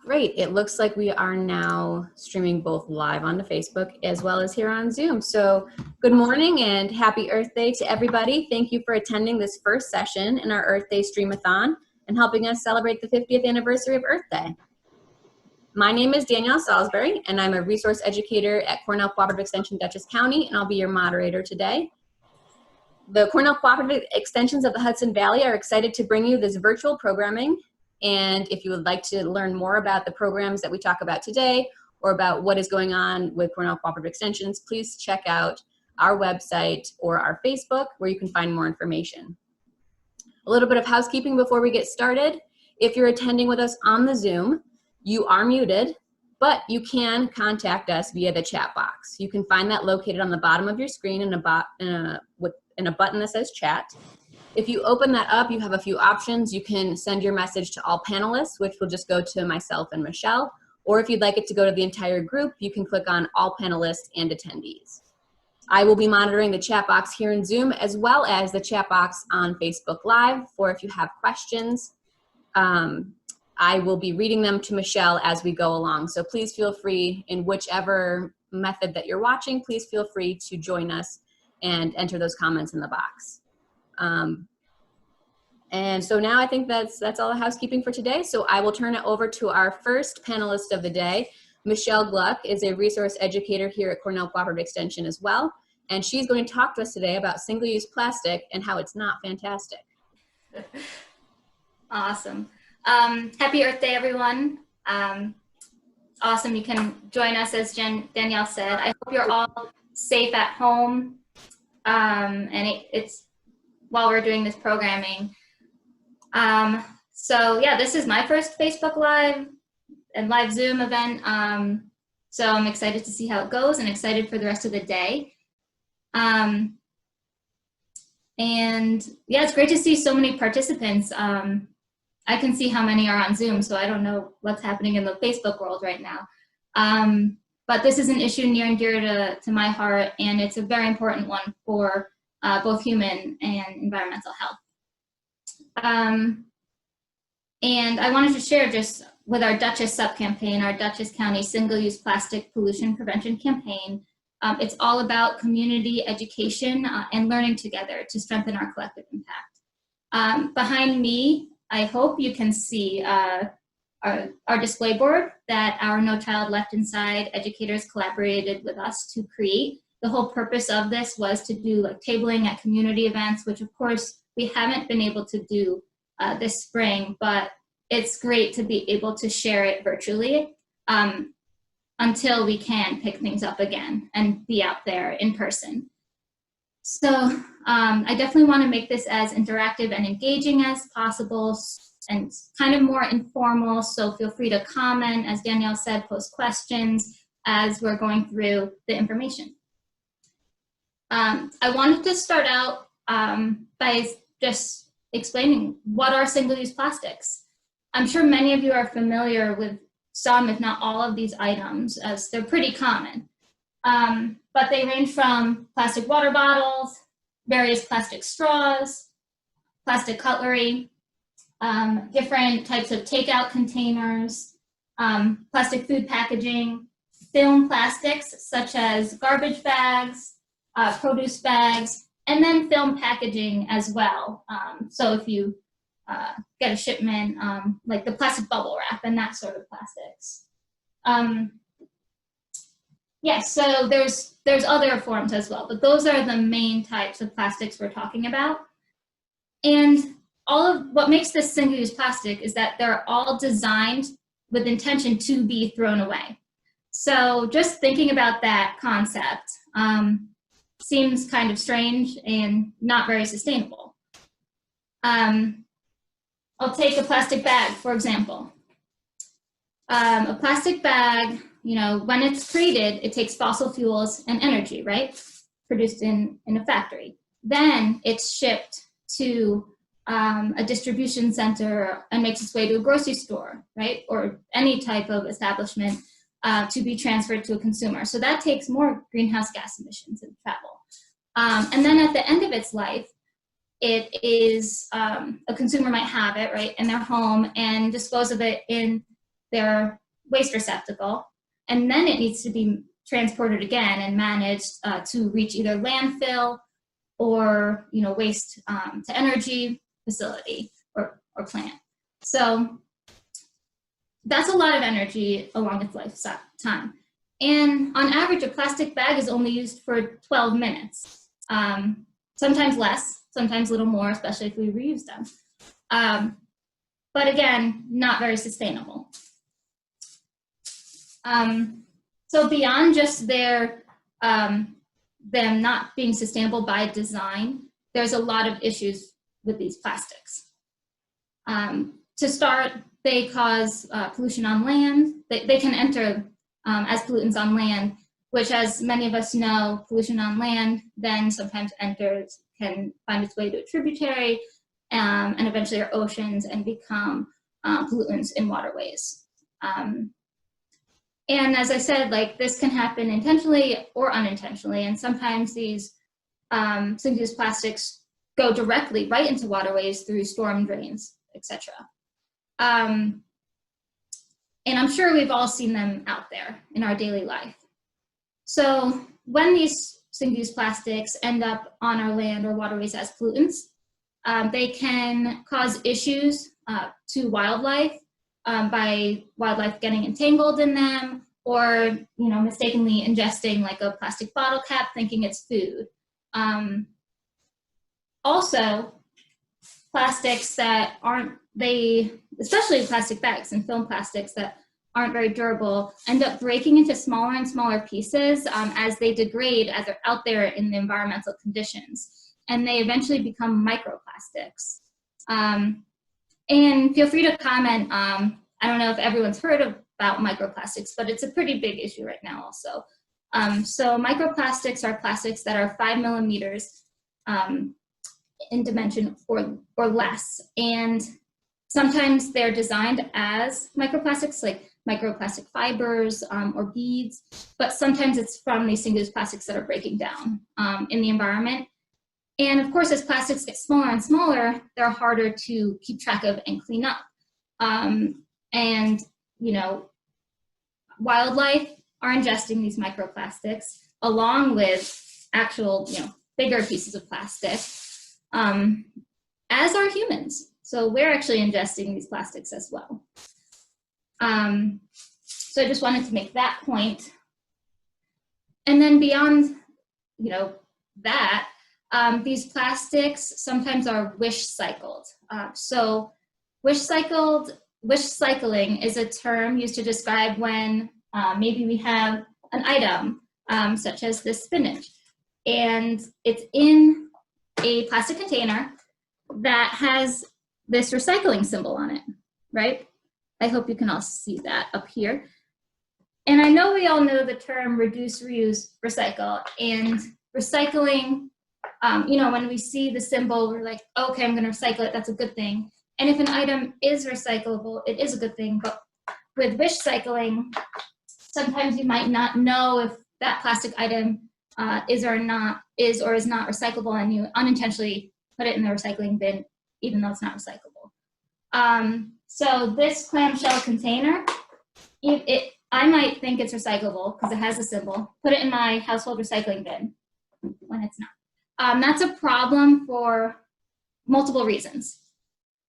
Great. It looks like we are now streaming both live onto Facebook as well as here on Zoom. So good morning and happy Earth Day to everybody. Thank you for attending this first session in our Earth Day Streamathon and helping us celebrate the 50th anniversary of Earth Day. My name is Danielle Salisbury, and I'm a resource educator at Cornell Cooperative Extension, Dutchess County, and I'll be your moderator today. The Cornell Cooperative Extensions of the Hudson Valley are excited to bring you this virtual programming. And if you would like to learn more about the programs that we talk about today or about what is going on with Cornell Cooperative Extensions, please check out our website or our Facebook where you can find more information. A little bit of housekeeping before we get started. If you're attending with us on the Zoom, you are muted, but you can contact us via the chat box. You can find that located on the bottom of your screen in a button that says chat. If you open that up, you have a few options. You can send your message to all panelists, which will just go to myself and Michelle. Or if you'd like it to go to the entire group, you can click on all panelists and attendees. I will be monitoring the chat box here in Zoom as well as the chat box on Facebook Live for if you have questions. I will be reading them to Michelle as we go along. So please feel free in whichever method that you're watching, please feel free to join us and enter those comments in the box. And so now I think that's all the housekeeping for today. So I will turn it over to our first panelist of the day. Michelle Gluck is a resource educator here at Cornell Cooperative Extension as well. And she's going to talk to us today about single-use plastic and how it's not fantastic. Awesome. Happy Earth Day, everyone. Awesome you can join us, as Danielle said. I hope you're all safe at home. And it's while we're doing this programming. So yeah, this is my first Facebook Live and live Zoom event. So I'm excited to see how it goes and excited for the rest of the day. And yeah, it's great to see so many participants. I can see how many are on Zoom, so I don't know what's happening in the Facebook world right now. But this is an issue near and dear to my heart, and it's a very important one for both human and environmental health. And I wanted to share just with our Dutchess sub-campaign, our Dutchess County Single-Use Plastic Pollution Prevention Campaign. It's all about community education and learning together to strengthen our collective impact. Behind me, I hope you can see our display board that our No Child Left Inside educators collaborated with us to create. The whole purpose of this was to do like tabling at community events, which of course we haven't been able to do this spring, but it's great to be able to share it virtually until we can pick things up again and be out there in person. So I definitely want to make this as interactive and engaging as possible and kind of more informal. So feel free to comment, as Danielle said, post questions as we're going through the information. I wanted to start out by just explaining what are single-use plastics. I'm sure many of you are familiar with some, if not all, of these items, as they're pretty common. But they range from plastic water bottles, various plastic straws, plastic cutlery, different types of takeout containers, plastic food packaging, film plastics such as garbage bags, produce bags, and then film packaging as well. So if you get a shipment, like the plastic bubble wrap and that sort of plastics. Yes, so there's other forms as well, but those are the main types of plastics we're talking about. And all of what makes this single-use plastic is that they're all designed with intention to be thrown away. So just thinking about that concept seems kind of strange and not very sustainable. I'll take a plastic bag, for example. A plastic bag, you know, when it's created, it takes fossil fuels and energy, right? Produced in a factory. Then it's shipped to a distribution center and makes its way to a grocery store, right? Or any type of establishment to be transferred to a consumer. So that takes more greenhouse gas emissions and travel. And then at the end of its life, it is, a consumer might have it, right, in their home and dispose of it in their waste receptacle, and then it needs to be transported again and managed to reach either landfill or waste to energy facility or plant. So that's a lot of energy along its lifetime. And on average, a plastic bag is only used for 12 minutes. Sometimes less, sometimes a little more, especially if we reuse them. But again, not very sustainable. So beyond just them not being sustainable by design, there's a lot of issues with these plastics. To start, they cause pollution on land. They can enter as pollutants on land, which, as many of us know, pollution on land then sometimes can find its way to a tributary and eventually our oceans and become pollutants in waterways. And as I said, this can happen intentionally or unintentionally, and sometimes these single-use plastics go directly right into waterways through storm drains, etc. And I'm sure we've all seen them out there in our daily life. So when these single-use plastics end up on our land or waterways as pollutants, they can cause issues to wildlife by wildlife getting entangled in them, or mistakenly ingesting a plastic bottle cap thinking it's food. Also, plastics that especially plastic bags and film plastics that aren't very durable, end up breaking into smaller and smaller pieces as they degrade, as they're out there in the environmental conditions. And they eventually become microplastics. And feel free to comment. I don't know if everyone's heard about microplastics, but it's a pretty big issue right now also. So microplastics are plastics that are 5 millimeters in dimension or less. And sometimes they're designed as microplastics, like microplastic fibers or beads, but sometimes it's from these single-use plastics that are breaking down in the environment. And of course, as plastics get smaller and smaller, they're harder to keep track of and clean up. And wildlife are ingesting these microplastics along with actual, bigger pieces of plastic, as are humans. So we're actually ingesting these plastics as well. So I just wanted to make that point. And then beyond, that, these plastics sometimes are wish cycled. So wish cycling is a term used to describe when maybe we have an item such as this spinach, and it's in a plastic container that has this recycling symbol on it, right? I hope you can all see that up here. And I know we all know the term reduce, reuse, recycle, and recycling, when we see the symbol, we're like, okay, I'm gonna recycle it, that's a good thing. And if an item is recyclable, it is a good thing. But with wish cycling, sometimes you might not know if that plastic item is or is not recyclable, and you unintentionally put it in the recycling bin, even though it's not recyclable. So this clamshell container, I might think it's recyclable because it has a symbol, put it in my household recycling bin when it's not. That's a problem for multiple reasons.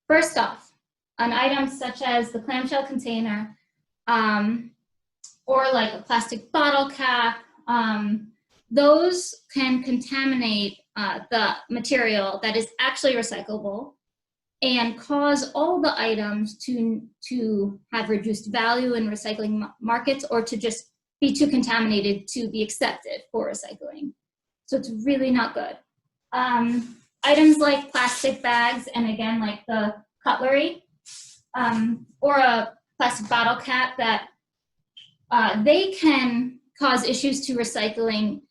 First off, an item such as the clamshell container or like a plastic bottle cap, those can contaminate the material that is actually recyclable and cause all the items to have reduced value in recycling markets, or to just be too contaminated to be accepted for recycling. So it's really not good. Items like plastic bags, and again, like the cutlery, or a plastic bottle cap, that they can cause issues to recycling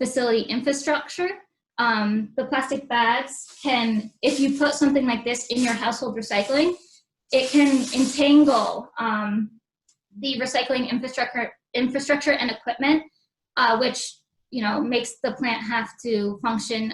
facility infrastructure. The plastic bags can, if you put something like this in your household recycling, it can entangle the recycling infrastructure and equipment, which makes the plant have to function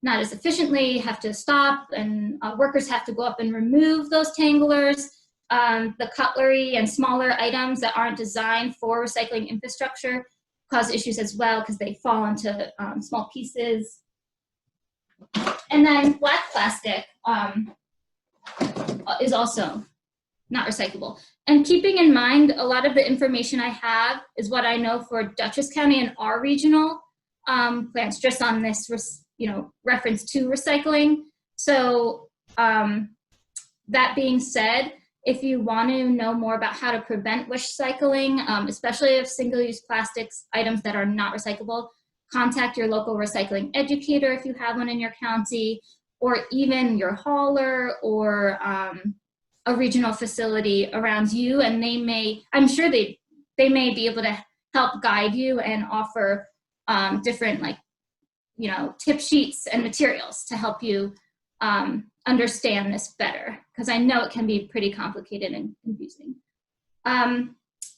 not as efficiently, have to stop, and workers have to go up and remove those tanglers. The cutlery and smaller items that aren't designed for recycling infrastructure cause issues as well because they fall into small pieces. And then black plastic is also not recyclable. And keeping in mind, a lot of the information I have is what I know for Dutchess County and our regional plants, just on this, reference to recycling. So that being said, if you want to know more about how to prevent wish cycling, especially of single-use plastics items that are not recyclable, contact your local recycling educator if you have one in your county, or even your hauler or a regional facility around you, and they may, I'm sure they may be able to help guide you and offer different tip sheets and materials to help you understand this better, because I know it can be pretty complicated and confusing.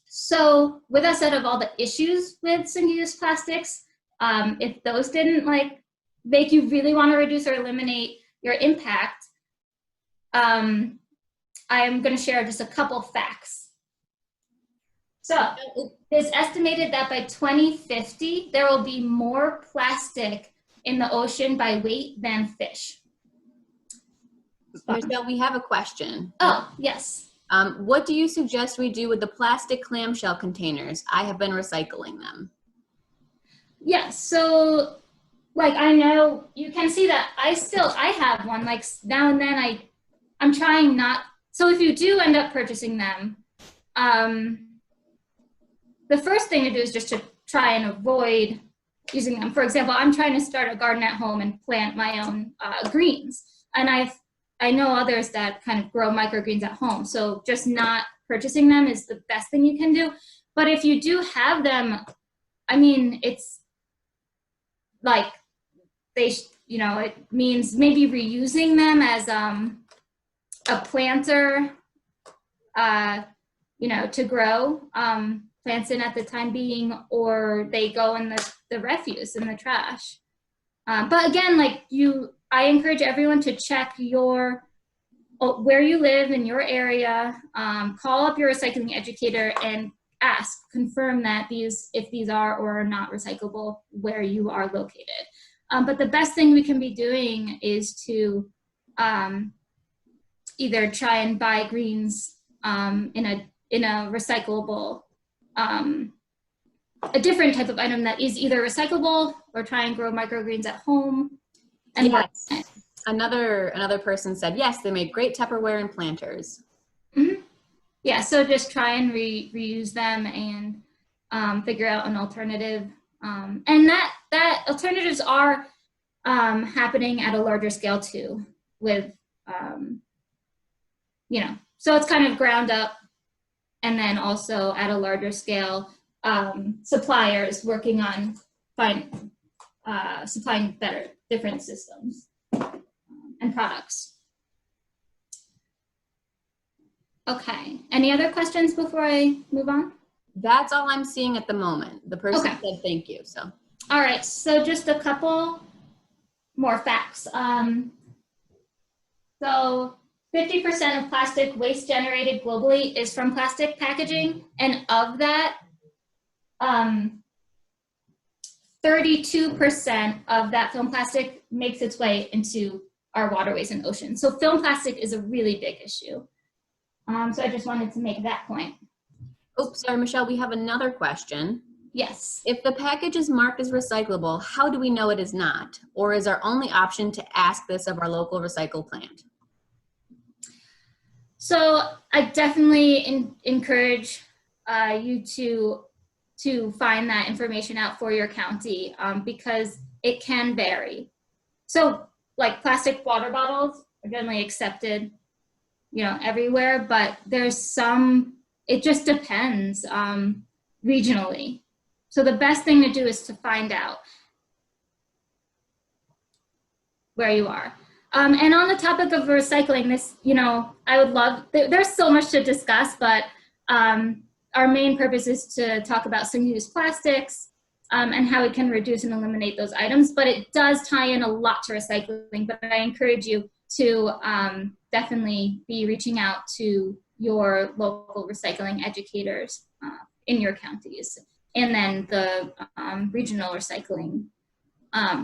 So with that said, of all the issues with single-use plastics, if those didn't make you really want to reduce or eliminate your impact, I am going to share just a couple facts. So it's estimated that by 2050, there will be more plastic in the ocean by weight than fish. Michelle, we have a question. Oh, yes. What do you suggest we do with the plastic clamshell containers? I have been recycling them. Yeah, so I know you can see that I have one, now and then I'm trying not, so if you do end up purchasing them, the first thing to do is just to try and avoid using them. For example, I'm trying to start a garden at home and plant my own greens. And I know others that kind of grow microgreens at home. So just not purchasing them is the best thing you can do. But if you do have them, I mean, it's it means maybe reusing them as a planter, to grow plants in at the time being, or they go in the refuse in the trash. But again, I encourage everyone to check where you live in your area, call up your recycling educator and confirm that if these are or are not recyclable where you are located. But the best thing we can be doing is to either try and buy greens in a recyclable, a different type of item that is either recyclable, or try and grow microgreens at home. And yes. Another person said, yes, they make great Tupperware and planters. Mm-hmm. Yeah, so just try and reuse them and figure out an alternative. And that alternatives are happening at a larger scale too, with, so it's kind of ground up, and then also at a larger scale, suppliers working on supplying different systems and products. Okay, any other questions before I move on? That's all I'm seeing at the moment. The person Okay. said thank you, so. All right, so just a couple more facts. So 50% of plastic waste generated globally is from plastic packaging, and of that, 32% of that film plastic makes its way into our waterways and oceans. So film plastic is a really big issue. So I just wanted to make that point. Oh, sorry, Michelle, we have another question. Yes. If the package is marked as recyclable, how do we know it is not? Or is our only option to ask this of our local recycle plant? So I definitely encourage you to find that information out for your county, because it can vary. So plastic water bottles are generally accepted, everywhere, but there's some, it just depends regionally. So the best thing to do is to find out where you are. And on the topic of recycling, this, I would love, there's so much to discuss, but our main purpose is to talk about single-use plastics and how we can reduce and eliminate those items, but it does tie in a lot to recycling. But I encourage you to definitely be reaching out to your local recycling educators in your counties, and then the regional recycling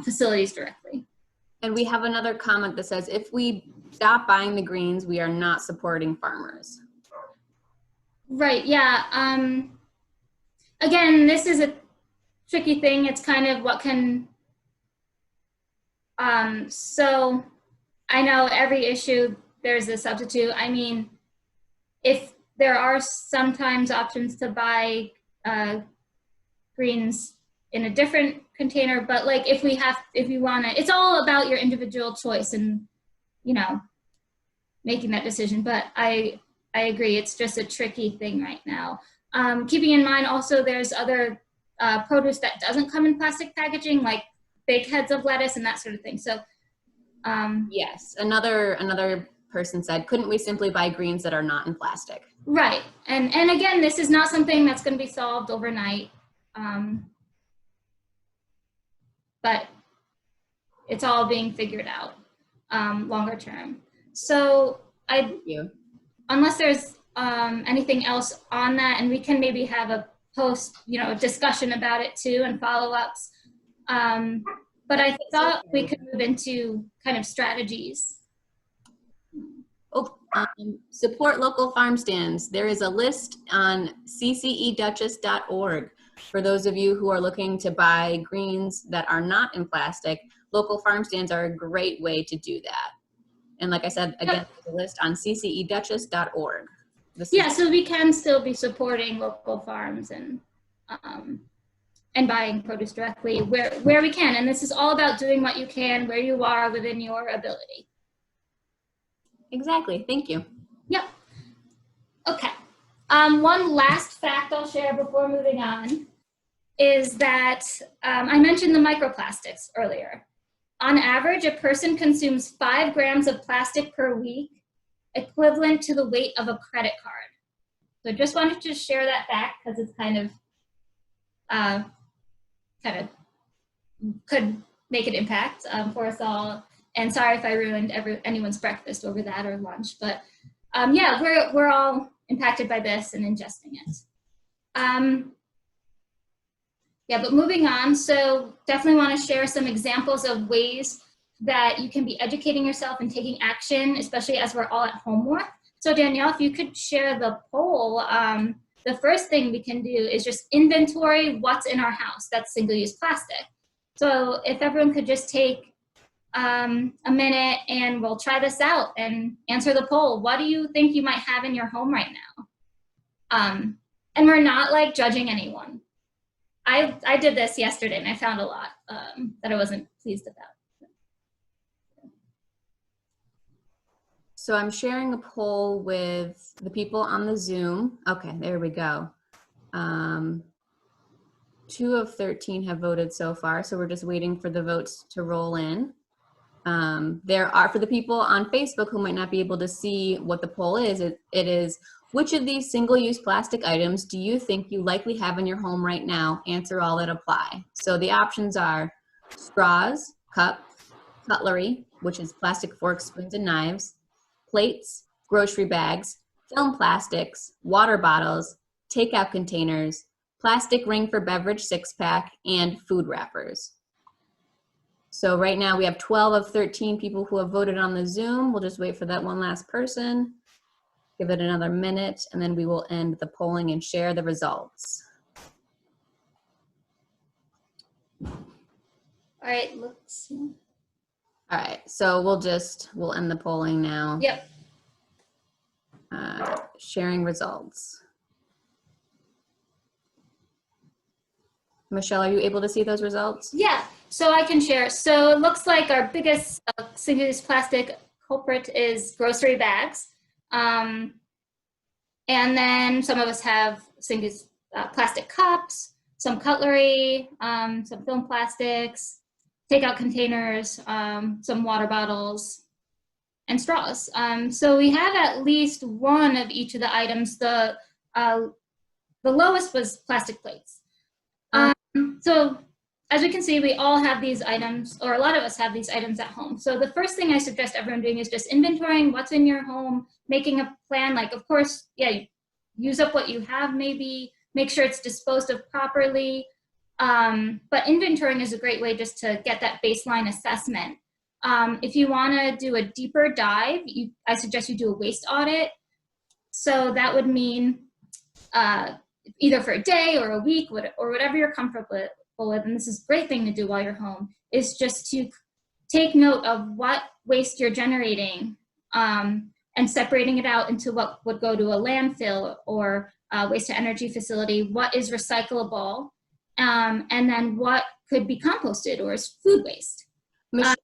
facilities directly. And we have another comment that says, if we stop buying the greens, we are not supporting farmers. Right, yeah. Again, this is a tricky thing. It's kind of what can, so I know every issue there's a substitute. I mean, if there are sometimes options to buy greens in a different container, but like if you want to, it's all about your individual choice and, you know, making that decision. But I agree, it's just a tricky thing right now. Keeping in mind also there's other produce that doesn't come in plastic packaging, like big heads of lettuce and that sort of thing. So yes, another person said, couldn't we simply buy greens that are not in plastic? Right, and again, this is not something that's going to be solved overnight, but it's all being figured out longer term. So Thank you. Unless there's anything else on that, and we can maybe have a post, you know, discussion about it too and follow-ups. But I thought we could move into kind of strategies. Oh, support local farm stands. There is a list on cceduchess.org for those of you who are looking to buy greens that are not in plastic. Local farm stands are a great way to do that. And like I said, again, there's a list on cceduchess.org. Yeah, so we can still be supporting local farms and buying produce directly where we can. And this is all about doing what you can where you are within your ability. Exactly. Thank you. Yep. Okay. One last fact I'll share before moving on is that I mentioned the microplastics earlier. On average, a person consumes 5 grams of plastic per week, equivalent to the weight of a credit card. So just wanted to share that fact because it's kind of could make an impact for us all. And sorry if I ruined anyone's breakfast over that or lunch, but yeah, we're all impacted by this and ingesting it. Yeah, but moving on, so definitely want to share some examples of ways that you can be educating yourself and taking action, especially as we're all at home more. So Danielle, if you could share the poll, the first thing we can do is just inventory what's in our house that's single-use plastic. So if everyone could just take a minute and we'll try this out and answer the poll. What do you think you might have in your home right now? And we're not like judging anyone. I did this yesterday and I found a lot that I wasn't pleased about. So I'm sharing a poll with the people on the Zoom. Okay, there we go. 2 of 13 have voted so far, so we're just waiting for the votes to roll in. There are, for the people on Facebook who might not be able to see what the poll is, it is, which of these single-use plastic items do you think you likely have in your home right now? Answer all that apply. So the options are straws, cups, cutlery, which is plastic forks, spoons, and knives, plates, grocery bags, film plastics, water bottles, takeout containers, plastic ring for beverage 6-pack, and food wrappers. So right now we have 12 of 13 people who have voted on the Zoom. We'll just wait for that one last person. Give it another minute, and then we will end the polling and share the results. All right, let's see. All right, so we'll end the polling now. Yep. Sharing results. Michelle, are you able to see those results? Yeah, so I can share. So it looks like our biggest single-use plastic culprit is grocery bags. And then some of us have single-use plastic cups, some cutlery, some film plastics, takeout containers, some water bottles, and straws. So we have at least one of each of the items. The lowest was plastic plates. So as we can see, we all have these items, or a lot of us have these items at home. So the first thing I suggest everyone doing is just inventorying what's in your home, making a plan. Like, of course, yeah, use up what you have, maybe make sure it's disposed of properly. But inventorying is a great way just to get that baseline assessment. If you want to do a deeper dive, I suggest you do a waste audit. So that would mean either for a day or a week or whatever you're comfortable with, and this is a great thing to do while you're home, is just to take note of what waste you're generating and separating it out into what would go to a landfill or a waste to energy facility, what is recyclable, and then what could be composted or is food waste. Michelle,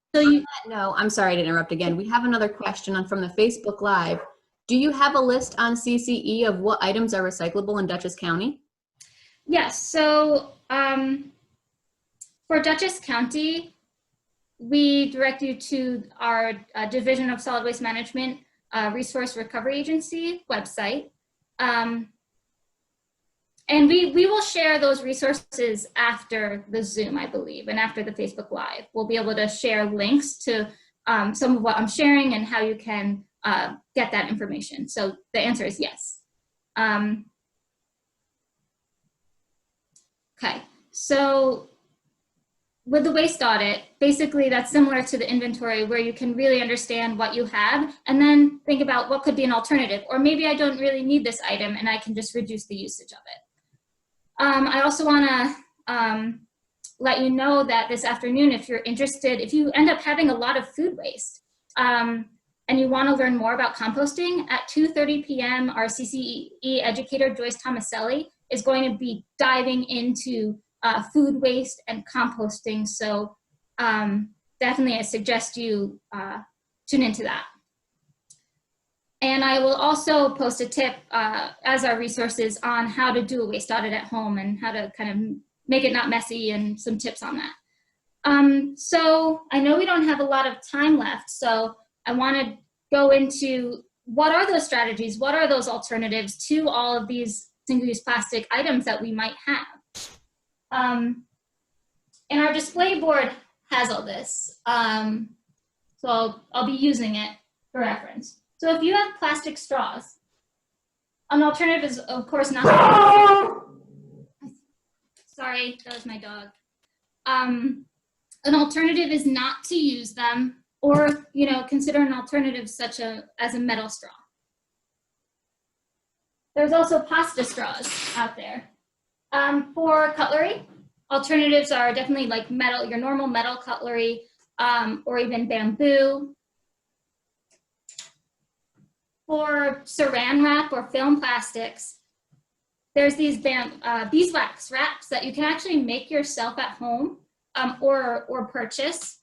no, I'm sorry to interrupt again. We have another question from the Facebook Live. Do you have a list on CCE of what items are recyclable in Dutchess County? Yes, so for Dutchess County, we direct you to our Division of Solid Waste Management Resource Recovery Agency website. And we will share those resources after the Zoom, I believe, and after the Facebook Live. We'll be able to share links to some of what I'm sharing and how you can get that information. So the answer is yes. Okay, so with the waste audit, basically that's similar to the inventory where you can really understand what you have and then think about what could be an alternative, or maybe I don't really need this item and I can just reduce the usage of it. I also want to let you know that this afternoon, if you're interested, if you end up having a lot of food waste and you want to learn more about composting, at 2:30 p.m. our CCE educator, Joyce Tomaselli, is going to be diving into food waste and composting. So definitely I suggest you tune into that. And I will also post a tip as our resources on how to do a waste audit at home and how to kind of make it not messy and some tips on that. So I know we don't have a lot of time left, so I want to go into what are those strategies, what are those alternatives to all of these single-use plastic items that we might have. And our display board has all this, so I'll be using it for reference. So if you have plastic straws, an alternative is, of course, not. Sorry, that was my dog. An alternative is not to use them, or consider an alternative such as a metal straw. There's also pasta straws out there. For cutlery, alternatives are definitely like metal, your normal metal cutlery, or even bamboo. For saran wrap or film plastics, there's these beeswax wraps that you can actually make yourself at home or purchase.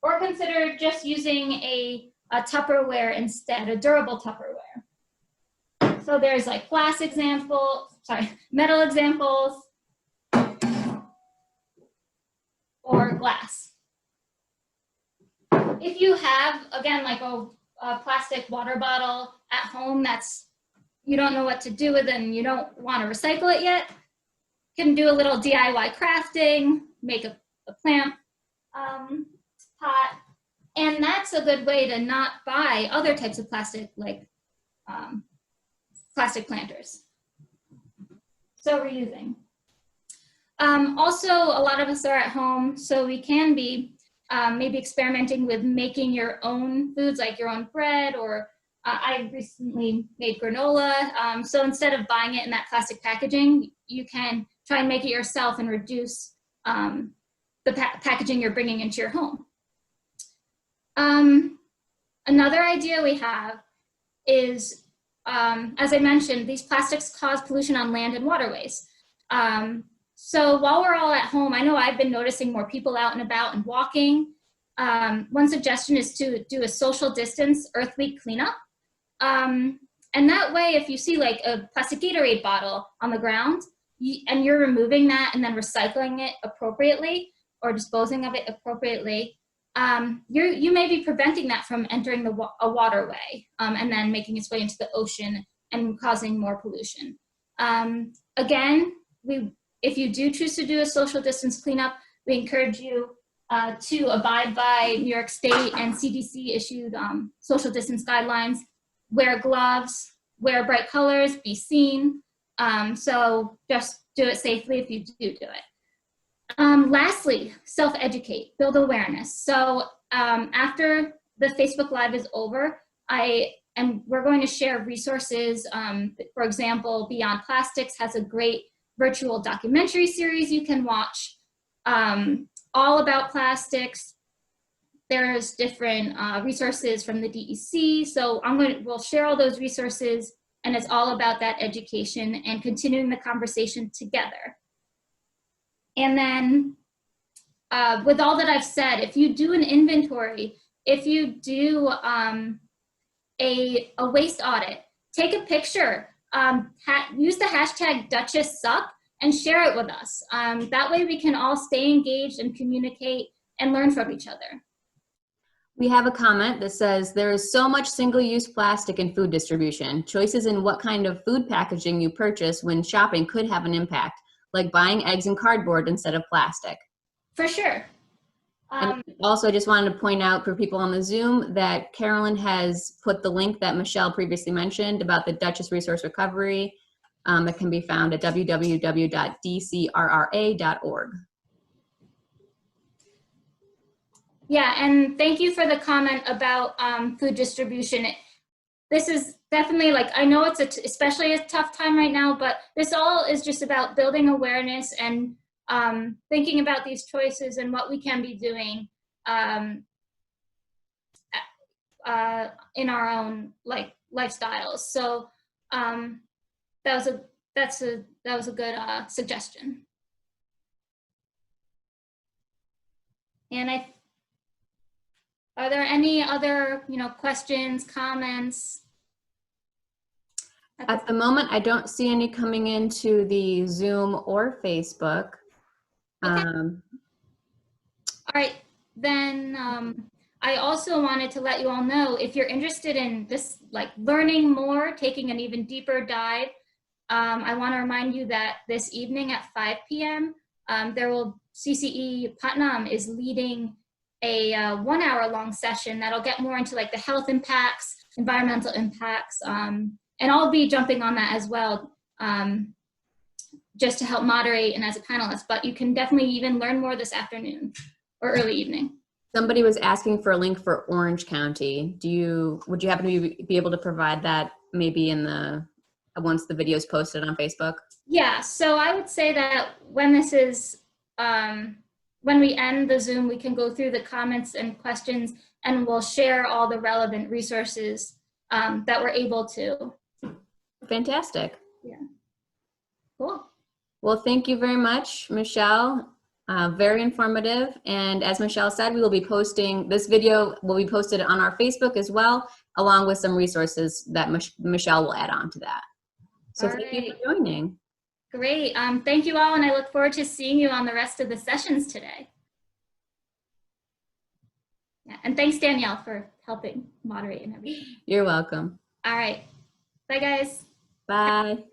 Or consider just using a Tupperware instead, a durable Tupperware. So there's like metal examples, or glass. If you have, again, like a plastic water bottle at home that's you don't know what to do with it and you don't want to recycle it yet, you can do a little DIY crafting, make a plant pot, and that's a good way to not buy other types of plastic like plastic planters. So reusing. Also, a lot of us are at home, so we can be maybe experimenting with making your own foods, like your own bread, or I recently made granola. So instead of buying it in that plastic packaging, you can try and make it yourself and reduce the packaging you're bringing into your home. Another idea we have is, as I mentioned, these plastics cause pollution on land and waterways. So while we're all at home, I know I've been noticing more people out and about and walking. One suggestion is to do a social distance Earth Week cleanup. And that way, if you see like a plastic Gatorade bottle on the ground and you're removing that and then recycling it appropriately or disposing of it appropriately, you may be preventing that from entering a waterway and then making its way into the ocean and causing more pollution. Again, If you do choose to do a social distance cleanup, we encourage you to abide by New York State and CDC issued social distance guidelines. Wear gloves, wear bright colors, be seen. So just do it safely if you do it. Lastly, self-educate, build awareness. So after the Facebook Live is over, we're going to share resources. For example, Beyond Plastics has a great virtual documentary series you can watch all about plastics. There's different resources from the DEC. So we'll share all those resources, and it's all about that education and continuing the conversation together. And then with all that I've said, if you do an inventory, if you do a waste audit, take a picture, use the hashtag #DuchessSup and share it with us. That way we can all stay engaged and communicate and learn from each other. We have a comment that says, there is so much single-use plastic in food distribution. Choices in what kind of food packaging you purchase when shopping could have an impact, like buying eggs in cardboard instead of plastic. For sure. And also just wanted to point out for people on the Zoom that Carolyn has put the link that Michelle previously mentioned about the Duchess Resource Recovery. It can be found at www.dcrra.org. Yeah, and thank you for the comment about food distribution. This is definitely, like, I know it's especially a tough time right now, but this all is just about building awareness and thinking about these choices and what we can be doing in our own lifestyles. So that was a good suggestion. And are there any other questions, comments? At the moment, I don't see any coming into the Zoom or Facebook. Okay. All right, then I also wanted to let you all know, if you're interested in this, learning more, taking an even deeper dive, I want to remind you that this evening at 5 p.m. CCE Putnam is leading a 1 hour long session that'll get more into the health impacts, environmental impacts, and I'll be jumping on that as well, just to help moderate and as a panelist, but you can definitely even learn more this afternoon or early evening. Somebody was asking for a link for Orange County. Would you happen to be able to provide that maybe once the video is posted on Facebook? Yeah, so I would say that when this is, when we end the Zoom, we can go through the comments and questions, and we'll share all the relevant resources that we're able to. Fantastic. Yeah. Cool. Well, thank you very much, Michelle. Very informative. And as Michelle said, we will be posting this video, will be posted on our Facebook as well, along with some resources that Michelle will add on to that. So thank you for joining. Great. Thank you all, and I look forward to seeing you on the rest of the sessions today. Yeah, and thanks, Danielle, for helping moderate and everything. You're welcome. All right. Bye, guys. Bye.